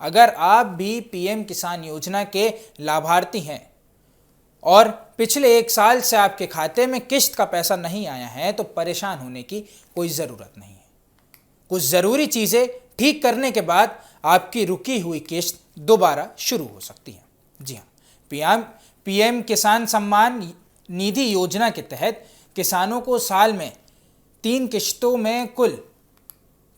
अगर आप भी पीएम किसान योजना के लाभार्थी हैं और पिछले 1 साल से आपके खाते में किश्त का पैसा नहीं आया है तो परेशान होने की कोई ज़रूरत नहीं है। कुछ ज़रूरी चीज़ें ठीक करने के बाद आपकी रुकी हुई किश्त दोबारा शुरू हो सकती है। जी हाँ, पीएम किसान सम्मान निधि योजना के तहत किसानों को साल में 3 किश्तों में कुल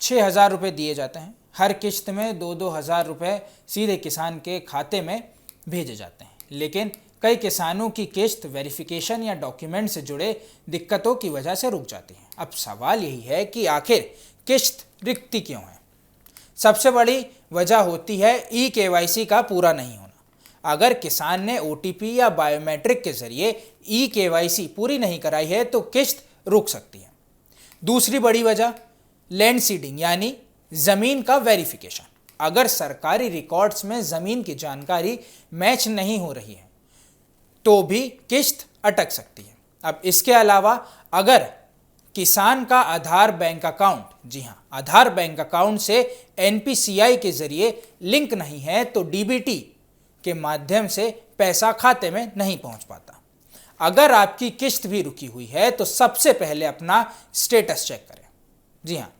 6,000 रुपये दिए जाते हैं। हर किश्त में 2-2 हज़ार रुपये सीधे किसान के खाते में भेजे जाते हैं, लेकिन कई किसानों की किश्त वेरिफिकेशन या डॉक्यूमेंट से जुड़े दिक्कतों की वजह से रुक जाती है। अब सवाल यही है कि आखिर किश्त रुकती क्यों है। सबसे बड़ी वजह होती है ई-केवाईसी का पूरा नहीं होना। अगर किसान ने ओटीपी या बायोमेट्रिक के जरिए ई-केवाईसी पूरी नहीं कराई है तो किश्त रुक सकती है। दूसरी बड़ी वजह लैंड सीडिंग यानी ज़मीन का वेरिफिकेशन। अगर सरकारी रिकॉर्ड्स में ज़मीन की जानकारी मैच नहीं हो रही है तो भी किश्त अटक सकती है। अब इसके अलावा अगर किसान का आधार बैंक अकाउंट, जी हाँ, आधार बैंक अकाउंट से एनपीसीआई के जरिए लिंक नहीं है तो डीबीटी के माध्यम से पैसा खाते में नहीं पहुंच पाता। अगर आपकी किश्त भी रुकी हुई है तो सबसे पहले अपना स्टेटस चेक करें। जी हाँ,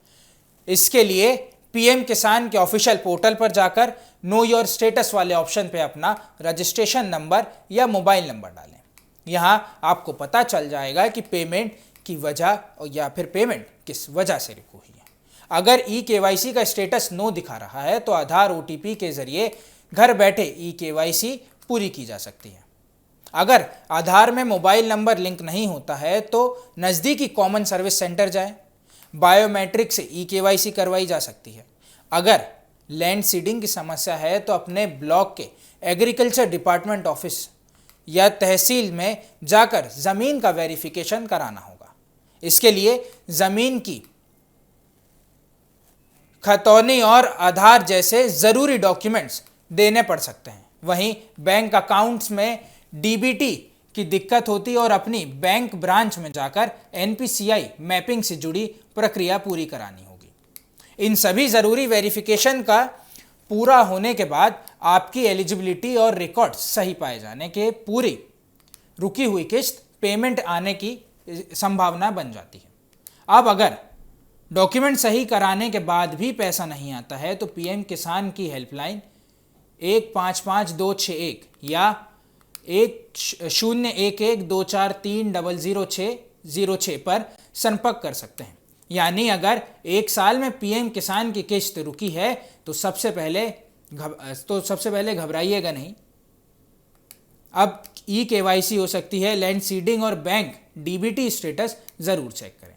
इसके लिए पीएम किसान के ऑफिशियल पोर्टल पर जाकर नो योर स्टेटस वाले ऑप्शन पे अपना रजिस्ट्रेशन नंबर या मोबाइल नंबर डालें। यहाँ आपको पता चल जाएगा कि पेमेंट की वजह या फिर पेमेंट किस वजह से रुकी हुई है। अगर ई-केवाईसी का स्टेटस नो दिखा रहा है तो आधार ओटीपी के जरिए घर बैठे ई-केवाईसी पूरी की जा सकती है। अगर आधार में मोबाइल नंबर लिंक नहीं होता है तो नज़दीकी कॉमन सर्विस सेंटर जाएं। बायोमेट्रिक से ई-केवाईसी करवाई जा सकती है। अगर लैंड सीडिंग की समस्या है तो अपने ब्लॉक के एग्रीकल्चर डिपार्टमेंट ऑफिस या तहसील में जाकर ज़मीन का वेरिफिकेशन कराना होगा। इसके लिए ज़मीन की खतौनी और आधार जैसे ज़रूरी डॉक्यूमेंट्स देने पड़ सकते हैं। वहीं बैंक अकाउंट्स में डीबीटी की दिक्कत होती है और अपनी बैंक ब्रांच में जाकर एनपीसीआई मैपिंग से जुड़ी प्रक्रिया पूरी करानी होगी। इन सभी ज़रूरी वेरिफिकेशन का पूरा होने के बाद आपकी एलिजिबिलिटी और रिकॉर्ड सही पाए जाने के पूरी रुकी हुई किश्त पेमेंट आने की संभावना बन जाती है। अब अगर डॉक्यूमेंट सही कराने के बाद भी पैसा नहीं आता है तो पीएम किसान की हेल्पलाइन 155261 या 101124300606 पर संपर्क कर सकते हैं। यानी अगर 1 साल में पीएम किसान की किश्त रुकी है तो सबसे पहले घबराइएगा नहीं। अब ई-केवाईसी हो सकती है, लैंड सीडिंग और बैंक डीबीटी स्टेटस ज़रूर चेक करें।